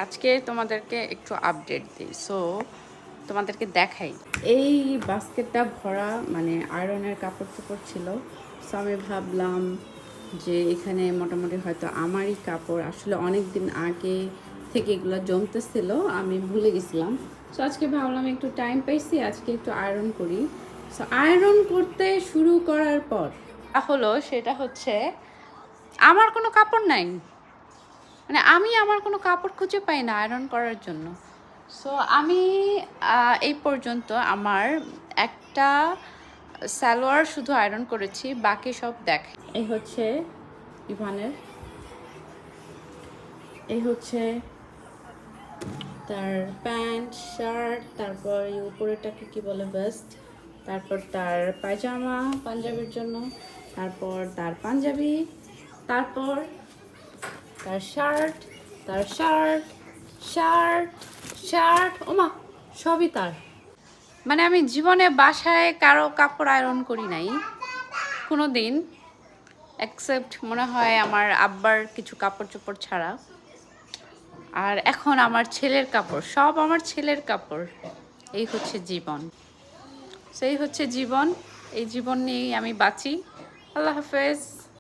আজকে তোমাদেরকে একটু আপডেট দিই। সো তোমাদেরকে দেখাই, এই বাস্কেটটা ভরা মানে আয়রনের কাপড় চোপড় ছিল। সো আমি ভাবলাম যে এখানে মোটামুটি হয়তো আমারই কাপড়, আসলে অনেক দিন আগে থেকে এগুলো জমতেছিল, আমি ভুলে গেছিলাম। সো আজকে ভাবলাম একটু টাইম পাইছি, আজকে একটু আয়রন করি। সো আয়রন করতে শুরু করার পর হলো সেটা হচ্ছে আমার কোনো কাপড় নাই, মানে আমি আমার কোনো কাপড় খুঁজে পাই না আয়রন করার জন্য। সো আমি এই পর্যন্ত আমার একটা সালোয়ার শুধু আয়রন করেছি, বাকি সব দেখে। এই হচ্ছে ইভানের, এই হচ্ছে তার প্যান্ট শার্ট, তারপর এই উপরেটাকে কি বলে ভেস্ট, তারপর তার পায়জামা পাঞ্জাবির জন্য, তারপর তার পাঞ্জাবি, তারপর তার শার্ট, তার শার্ট শার্ট শার্ট ওমা সবই তার। মানে আমি জীবনে বাসায় কারো কাপড় আয়রন করি নাই কোনো দিন, এক্সেপ্ট মনে হয় আমার আব্বার কিছু কাপড় চোপড় ছাড়া। আর এখন আমার ছেলের কাপড়, সব আমার ছেলের কাপড়। এই হচ্ছে জীবন, সেই হচ্ছে জীবন, এই জীবন নিয়েই আমি বাঁচি। আল্লাহ হাফেজ।